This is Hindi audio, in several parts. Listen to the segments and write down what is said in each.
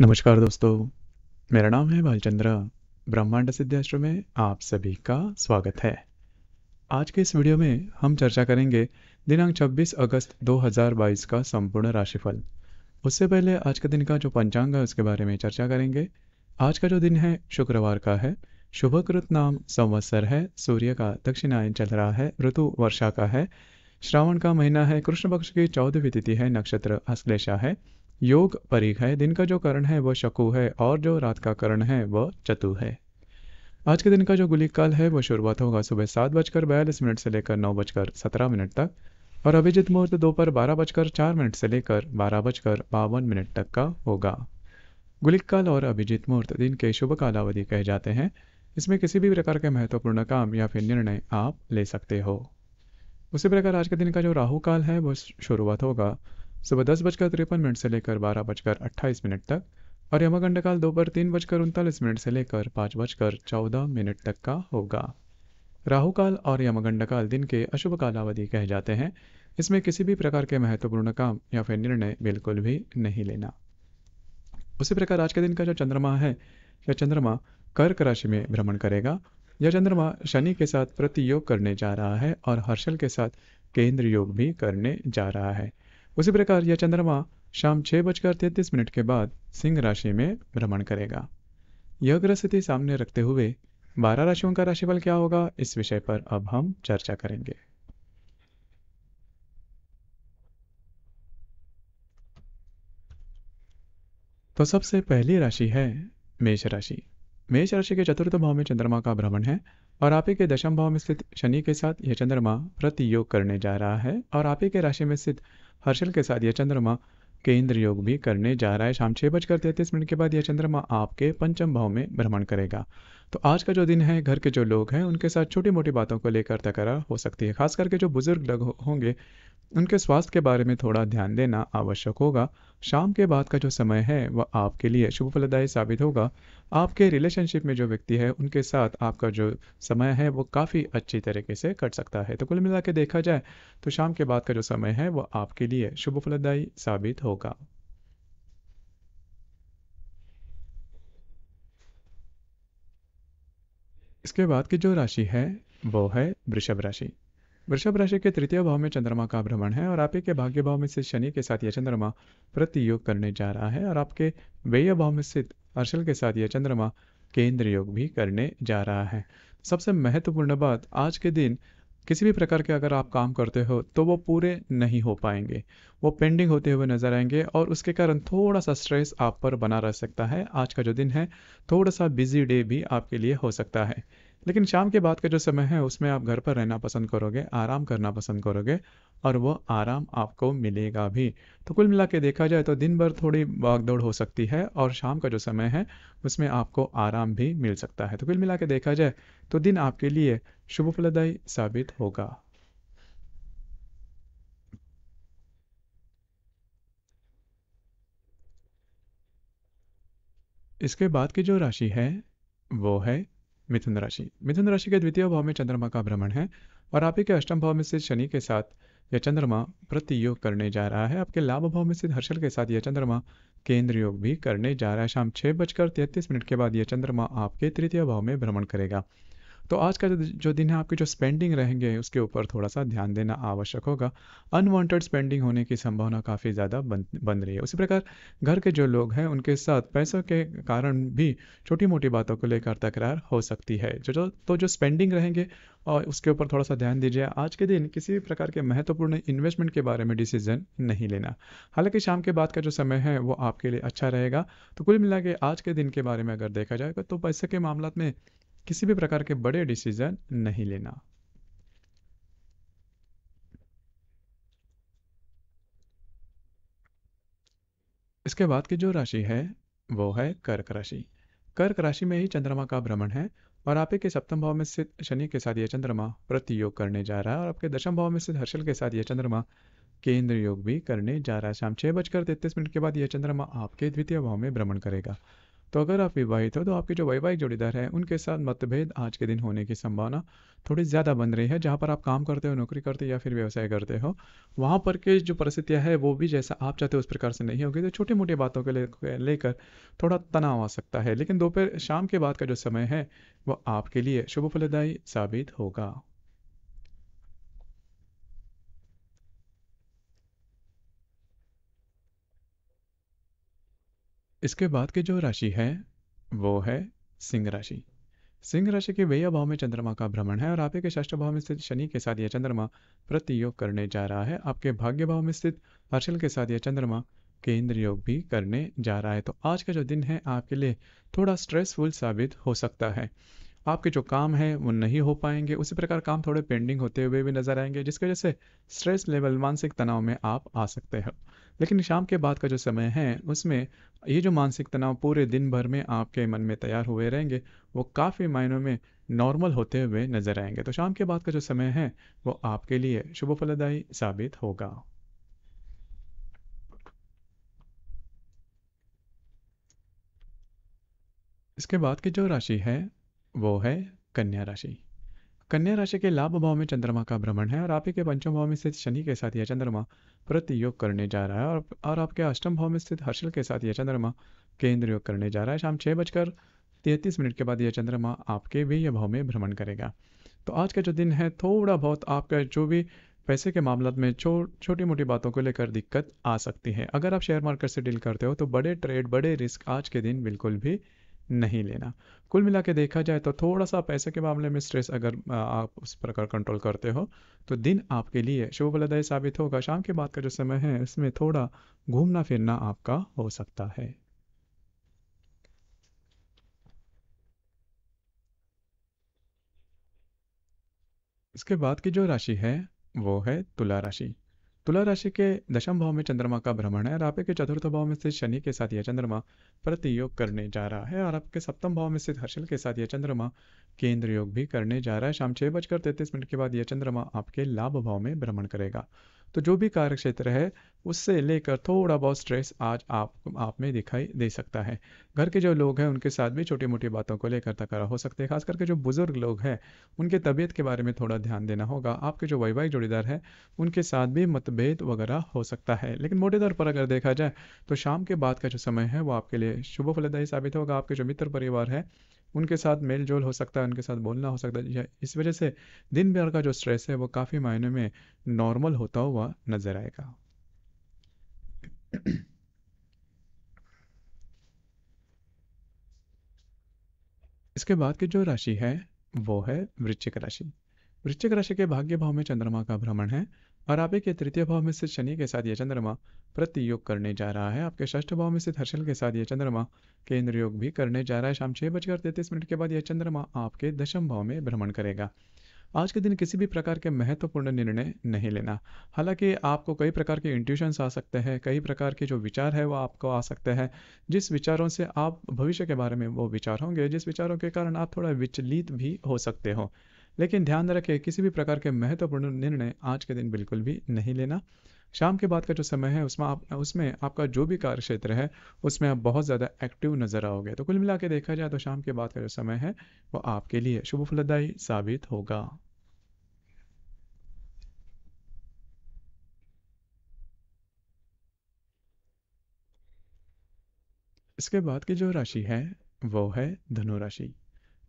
नमस्कार दोस्तों, मेरा नाम है भालचंद्र। ब्रह्मांड सिद्धाश्रम में आप सभी का स्वागत है। आज के इस वीडियो में हम चर्चा करेंगे दिनांक 26 अगस्त 2022 का संपूर्ण राशिफल। उससे पहले आज के दिन का जो पंचांग है उसके बारे में चर्चा करेंगे। आज का जो दिन है शुक्रवार का है। शुभकृत नाम संवत्सर है। सूर्य का दक्षिणायन चल रहा है। ऋतु वर्षा का है। श्रावण का महीना है। कृष्ण पक्ष की 14वीं तिथि है। नक्षत्र आश्लेषा है। योग परीख है। दिन का जो करण है वह शकु है और जो रात का करण है वह चतु है। आज के दिन का जो गुलिक काल है वह शुरुआत होगा सुबह 7:42 से लेकर 9:17 तक और अभिजित मुहूर्त दोपहर 12:04 से लेकर 12:52 तक का होगा। गुलिक काल और अभिजित मुहूर्त दिन के शुभ कालावधि कहे जाते हैं। इसमें किसी भी प्रकार के महत्वपूर्ण काम या फिर निर्णय आप ले सकते हो। उसी प्रकार आज के दिन का जो राहु काल है वह शुरुआत होगा सुबह 10:53 से लेकर 12:28 तक और यमगंड काल दोपहर 3:39 से लेकर 5:14 तक का होगा। राहु काल और यमगंड काल दिन के अशुभ कालावधि कहे जाते हैं। इसमें किसी भी प्रकार के महत्वपूर्ण काम या फिर निर्णय बिल्कुल भी नहीं लेना। उसी प्रकार आज के दिन का जो चंद्रमा है यह चंद्रमा कर्क राशि में भ्रमण करेगा। यह चंद्रमा शनि के साथ प्रतियोग करने जा रहा है और हर्षल के साथ केंद्र योग भी करने जा रहा है। उसी प्रकार यह चंद्रमा शाम 6:33 के बाद सिंह राशि में भ्रमण करेगा। यह ग्रह स्थिति सामने रखते हुए 12 राशियों का राशिफल क्या होगा इस विषय पर अब हम चर्चा करेंगे। तो सबसे पहली राशि है मेष राशि। मेष राशि के चतुर्थ भाव में चंद्रमा का भ्रमण है और आप ही के दशम भाव में स्थित शनि के साथ यह चंद्रमा प्रतियोग करने जा रहा है और आप ही के राशि में स्थित हर्षल के साथ यह चंद्रमा केंद्र योग भी करने जा रहा है। शाम 6:33 के बाद यह चंद्रमा आपके पंचम भाव में भ्रमण करेगा। तो आज का जो दिन है घर के जो लोग हैं उनके साथ छोटी मोटी बातों को लेकर तकरार हो सकती है। खास करके जो बुजुर्ग लोग होंगे उनके स्वास्थ्य के बारे में थोड़ा ध्यान देना आवश्यक होगा। शाम के बाद का जो समय है वह आपके लिए शुभ फलदायी साबित होगा। आपके रिलेशनशिप में जो व्यक्ति है उनके साथ आपका जो समय है वो काफ़ी अच्छी तरीके से कट सकता है। तो कुल मिला के देखा जाए तो शाम के बाद का जो समय है वह आपके लिए शुभ फलदायी साबित होगा। इसके बाद की जो राशि है वो है वृषभ राशि। वृषभ राशि के तृतीय भाव में चंद्रमा का भ्रमण है और आप ही के भाग्य भाव में स्थित शनि के साथ यह चंद्रमा प्रतियोग करने जा रहा है और आपके व्यय भाव में स्थित हर्षल के साथ यह चंद्रमा केंद्र योग भी करने जा रहा है। सबसे महत्वपूर्ण बात आज के दिन किसी भी प्रकार के अगर आप काम करते हो तो वो पूरे नहीं हो पाएंगे, वो पेंडिंग होते हुए नजर आएंगे और उसके कारण थोड़ा सा स्ट्रेस आप पर बना रह सकता है। आज का जो दिन है थोड़ा सा बिजी डे भी आपके लिए हो सकता है। लेकिन शाम के बाद का जो समय है उसमें आप घर पर रहना पसंद करोगे, आराम करना पसंद करोगे और वो आराम आपको मिलेगा भी। तो कुल मिला के देखा जाए तो दिन भर थोड़ी भागदौड़ हो सकती है और शाम का जो समय है उसमें आपको आराम भी मिल सकता है। तो कुल मिला के देखा जाए तो दिन आपके लिए शुभ फलदायी साबित होगा। इसके बाद की जो राशि है वो है मिथुन राशि। मिथुन राशि के द्वितीय भाव में चंद्रमा का भ्रमण है और आप ही के अष्टम भाव में स्थित शनि के साथ यह चंद्रमा प्रतियोग करने जा रहा है। आपके लाभ भाव में स्थित हर्षल के साथ यह चंद्रमा केंद्र योग भी करने जा रहा है। शाम 6:33 के बाद यह चंद्रमा आपके तृतीय भाव में भ्रमण करेगा। तो आज का जो दिन है आपके जो स्पेंडिंग रहेंगे उसके ऊपर थोड़ा सा ध्यान देना आवश्यक होगा। अनवांटेड स्पेंडिंग होने की संभावना काफ़ी ज़्यादा बन रही है। उसी प्रकार घर के जो लोग हैं उनके साथ पैसों के कारण भी छोटी मोटी बातों को लेकर तकरार हो सकती है। जो स्पेंडिंग रहेंगे और उसके ऊपर थोड़ा सा ध्यान दीजिए। आज के दिन किसी भी प्रकार के महत्वपूर्ण इन्वेस्टमेंट के बारे में डिसीजन नहीं लेना। हालांकि शाम के बाद का जो समय है वो आपके लिए अच्छा रहेगा। तो कुल मिला के आज के दिन के बारे में अगर देखा जाएगा तो पैसे के मामला में किसी भी प्रकार के बड़े डिसीजन नहीं लेना। इसके बाद की जो राशि है वो है कर्क राशि। कर्क राशि में ही चंद्रमा का भ्रमण है और आप ही के सप्तम भाव में स्थित शनि के साथ यह चंद्रमा प्रतियोग करने जा रहा है और आपके दशम भाव में स्थित हर्षल के साथ यह चंद्रमा केंद्र योग भी करने जा रहा है। शाम 6:33 के बाद यह चंद्रमा आपके द्वितीय भाव में भ्रमण करेगा तो अगर आप विवाहित हो तो आपके जो वैवाहिक जोड़ीदार हैं उनके साथ मतभेद आज के दिन होने की संभावना थोड़ी ज़्यादा बन रही है। जहाँ पर आप काम करते हो, नौकरी करते हो या फिर व्यवसाय करते हो, वहाँ पर के जो परिस्थितियाँ है वो भी जैसा आप चाहते हो उस प्रकार से नहीं होगी। तो छोटी मोटी बातों को लेकर थोड़ा तनाव आ सकता है, लेकिन दोपहर शाम के बाद का जो समय है वो आपके लिए शुभ फलदायी साबित होगा। इसके बाद की जो राशि है वो है सिंह राशि। सिंह राशि के व्यय भाव में चंद्रमा का भ्रमण है और आपके के षष्ठ भाव में स्थित शनि के साथ यह चंद्रमा प्रतियोग करने जा रहा है। आपके भाग्य भाव में स्थित हर्षल के साथ यह चंद्रमा केंद्र योग भी करने जा रहा है। तो आज का जो दिन है आपके लिए थोड़ा स्ट्रेसफुल साबित हो सकता है। आपके जो काम है वो नहीं हो पाएंगे, उसी प्रकार काम थोड़े पेंडिंग होते हुए भी नजर आएंगे, जिसकी वजह से स्ट्रेस लेवल, मानसिक तनाव में आप आ सकते हो। लेकिन शाम के बाद का जो समय है उसमें ये जो मानसिक तनाव पूरे दिन भर में आपके मन में तैयार हुए रहेंगे, वो काफ़ी मायनों में नॉर्मल होते हुए नजर आएंगे। तो शाम के बाद का जो समय है वो आपके लिए शुभ फलदायी साबित होगा। इसके बाद की जो राशि है वो है कन्या राशि। कन्या राशि के लाभ भाव में चंद्रमा का भ्रमण है और आप ही के पंचम भाव में स्थित शनि के साथ यह चंद्रमा प्रतियोग करने जा रहा है। और आपके अष्टम भाव में स्थित हर्षल के साथ यह चंद्रमा केंद्र योग करने जा रहा है। शाम 6:33 के बाद यह चंद्रमा आपके व्यय भाव में भ्रमण करेगा। तो आज का जो दिन है थोड़ा बहुत आपका जो भी पैसे के मामला में छोटी मोटी बातों को लेकर दिक्कत आ सकती है। अगर आप शेयर मार्केट से डील करते हो तो बड़े ट्रेड, बड़े रिस्क आज के दिन बिल्कुल भी नहीं लेना। कुल मिला के देखा जाए तो थोड़ा सा पैसे के मामले में स्ट्रेस अगर आप उस प्रकार कंट्रोल करते हो तो दिन आपके लिए शुभ फलदायी साबित होगा। शाम के बाद का जो समय है इसमें थोड़ा घूमना फिरना आपका हो सकता है। इसके बाद की जो राशि है वो है तुला राशि। तुला राशि के दशम भाव में चंद्रमा का भ्रमण है और आपके चतुर्थ भाव में स्थित शनि के साथ यह चंद्रमा प्रतियोग करने जा रहा है। और आपके सप्तम भाव में स्थित हर्षल के साथ यह चंद्रमा केंद्र योग भी करने जा रहा है। शाम 6:33 के बाद यह चंद्रमा आपके लाभ भाव में भ्रमण करेगा। तो जो भी कार्य क्षेत्र है उससे लेकर थोड़ा बहुत स्ट्रेस आज आप में दिखाई दे सकता है। घर के जो लोग हैं उनके साथ भी छोटी मोटी बातों को लेकर तकरार हो सकते हैं। खास करके जो बुजुर्ग लोग हैं उनके तबीयत के बारे में थोड़ा ध्यान देना होगा। आपके जो वैवाहिक जोड़ीदार है उनके साथ भी मतभेद वगैरह हो सकता है। लेकिन मोटे तौर पर अगर देखा जाए तो शाम के बाद का जो समय है वो आपके लिए शुभ फलदायी साबित होगा। आपके जो मित्र परिवार है उनके साथ मेल जोल हो सकता है, उनके साथ बोलना हो सकता है। इस वजह से दिन भर का जो स्ट्रेस है वो काफ़ी मायने में नॉर्मल होता हुआ नजर आएगा। इसके बाद की जो राशि है वो है वृश्चिक राशि। वृश्चिक राशि के भाग्य भाव में चंद्रमा का भ्रमण है और आप ही के तृतीय भाव में स्थित शनि के साथ यह चंद्रमा प्रतियोग करने जा रहा है। आपके षष्ठ भाव में स्थित हर्षल के साथ यह चंद्रमा केंद्र योग भी करने जा रहा है। शाम 6:33 के बाद यह चंद्रमा आपके दशम भाव में भ्रमण करेगा। आज के दिन किसी भी प्रकार के महत्वपूर्ण निर्णय नहीं लेना। हालांकि आपको कई प्रकार के इंट्यूशंस आ सकते हैं, कई प्रकार के जो विचार है वो आपको आ सकते हैं, जिस विचारों से आप भविष्य के बारे में वो विचार होंगे, जिस विचारों के कारण आप थोड़ा विचलित भी हो सकते हो। लेकिन ध्यान रखें किसी भी प्रकार के महत्वपूर्ण निर्णय आज के दिन बिल्कुल भी नहीं लेना। शाम के बाद का जो समय है उसमें आपका जो भी कार्य क्षेत्र है उसमें आप बहुत ज़्यादा एक्टिव नजर आओगे। तो कुल मिला के देखा जाए तो शाम के बाद का जो समय है वो आपके लिए शुभ फलदायी साबित होगा। इसके बाद की जो राशि है वो है धनु राशि।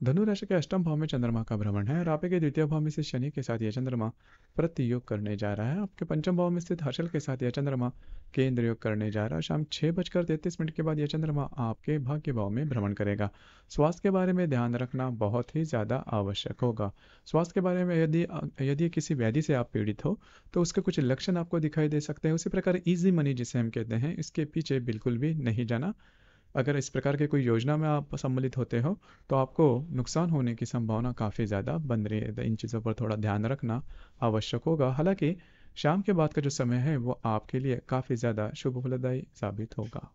धनु राशि के अष्टम भाव में चंद्रमा का भ्रमण है और आपके के द्वितीय भाव में से शनि के साथ यह चंद्रमा प्रतियोग करने जा रहा है। आपके पंचम भाव में स्थित हर्षल के साथ यह चंद्रमा केंद्र योग करने जा रहा है। शाम 6:33 के बाद यह चंद्रमा आपके भाग्य भाव में भ्रमण करेगा। स्वास्थ्य के बारे में ध्यान रखना बहुत ही ज़्यादा आवश्यक होगा। स्वास्थ्य के बारे में यदि यदि किसी व्याधि से आप पीड़ित हो तो उसके कुछ लक्षण आपको दिखाई दे सकते हैं। उसी प्रकार इजी मनी जिसे हम कहते हैं इसके पीछे बिल्कुल भी नहीं जाना। अगर इस प्रकार की कोई योजना में आप सम्मिलित होते हो तो आपको नुकसान होने की संभावना काफ़ी ज़्यादा बन रही है। तो इन चीज़ों पर थोड़ा ध्यान रखना आवश्यक होगा। हालांकि शाम के बाद का जो समय है वो आपके लिए काफ़ी ज़्यादा शुभ फलदायी साबित होगा।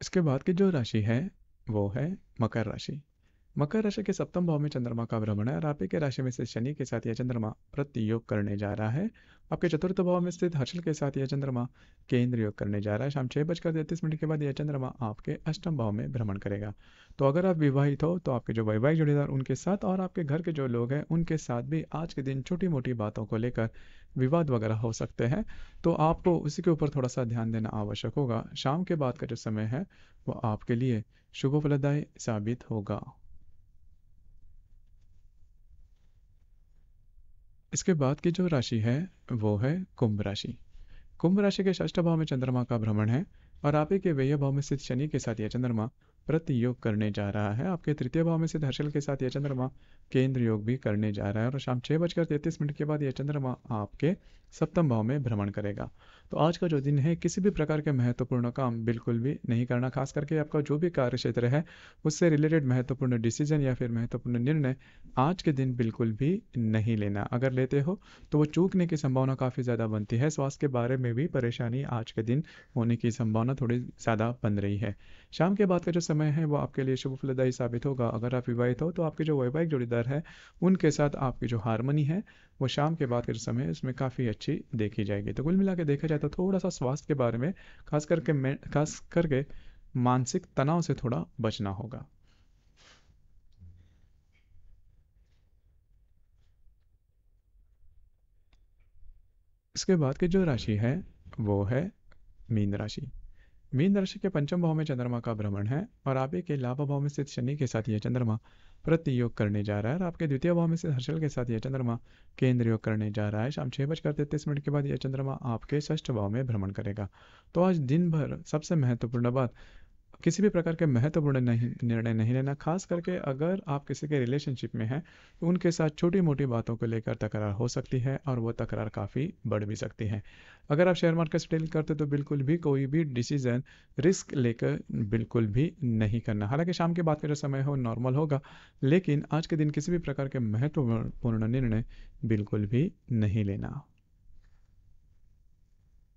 इसके बाद की जो राशि है वो है मकर राशि। मकर राशि के सप्तम भाव में चंद्रमा का भ्रमण है और आप ही के राशि में से शनि के साथ यह चंद्रमा प्रति योग करने जा रहा है। आपके चतुर्थ भाव में स्थित हर्षल के साथ यह चंद्रमा केंद्र योग करने जा रहा है। शाम 6:33 के बाद यह चंद्रमा आपके अष्टम भाव में भ्रमण करेगा। तो अगर आप विवाहित हो तो आपके जो वैवाहिक जोड़ीदार उनके साथ और आपके घर के जो लोग हैं उनके साथ भी आज के दिन छोटी मोटी बातों को लेकर विवाद वगैरह हो सकते हैं। तो आपको उसी के ऊपर थोड़ा सा ध्यान देना आवश्यक होगा। शाम के बाद का जो समय है वो आपके लिए शुभ फलदायी साबित होगा। इसके बाद की जो राशि है वो है कुंभ राशि। कुंभ राशि के षष्ठ भाव में चंद्रमा का भ्रमण है और आप ही के व्यय भाव में स्थित शनि के साथ यह चंद्रमा प्रति योग करने जा रहा है। आपके तृतीय भाव में स्थित हर्षल के साथ यह चंद्रमा केंद्र योग भी करने जा रहा है और शाम 6:33 के बाद यह चंद्रमा आपके सप्तम भाव में भ्रमण करेगा। तो आज का जो दिन है किसी भी प्रकार के महत्वपूर्ण काम बिल्कुल भी नहीं करना। खास करके आपका जो भी कार्य क्षेत्र है उससे रिलेटेड महत्वपूर्ण डिसीजन या फिर महत्वपूर्ण निर्णय आज के दिन बिल्कुल भी नहीं लेना। अगर लेते हो तो वो चूकने की संभावना काफ़ी ज़्यादा बनती है। स्वास्थ्य के बारे में भी परेशानी आज के दिन होने की संभावना थोड़ी ज़्यादा बन रही है। शाम के बाद का जो समय है वो आपके लिए शुभ फलदायी साबित होगा। अगर आप विवाहित हो तो आपके जो वैवाहिक जोड़ीदार है उनके साथ आपकी जो हारमोनी है वो शाम के बाद का जो समय है उसमें काफ़ी अच्छी देखी जाएगी। तो कुल मिला के देखा जाए तो थोड़ा सा स्वास्थ्य के बारे में खास करके मानसिक तनाव से थोड़ा बचना होगा। इसके बाद की जो राशि है वो है मीन राशि। मीन राशि के पंचम भाव में चंद्रमा का भ्रमण है और आप ही के लाभ भाव में स्थित शनि के साथ यह चंद्रमा प्रति योग करने जा रहा है और आपके द्वितीय भाव में स्थित हर्षल के साथ यह चंद्रमा केंद्र योग करने जा रहा है। शाम 6:33 के बाद यह चंद्रमा आपके षष्ठ भाव में भ्रमण करेगा। तो आज दिन भर सबसे महत्वपूर्ण बात, किसी भी प्रकार के महत्वपूर्ण निर्णय नहीं लेना। खास करके अगर आप किसी के रिलेशनशिप में हैं तो उनके साथ छोटी मोटी बातों को लेकर तकरार हो सकती है और वो तकरार काफ़ी बढ़ भी सकती है। अगर आप शेयर मार्केट से डील करते तो बिल्कुल भी कोई भी डिसीजन रिस्क लेकर बिल्कुल भी नहीं करना। हालांकि शाम के बाद का जो समय हो नॉर्मल होगा, लेकिन आज के दिन किसी भी प्रकार के महत्वपूर्ण निर्णय बिल्कुल भी नहीं लेना।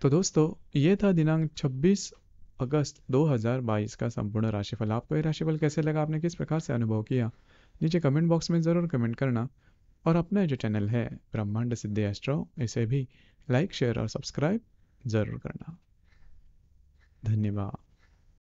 तो दोस्तों ये था दिनांक 26 अगस्त 2022 का संपूर्ण राशिफल। आपको ये राशिफल कैसे लगा, आपने किस प्रकार से अनुभव किया, नीचे कमेंट बॉक्स में ज़रूर कमेंट करना। और अपना जो चैनल है ब्रह्मांड सिद्धि एस्ट्रो, इसे भी लाइक शेयर और सब्सक्राइब ज़रूर करना। धन्यवाद।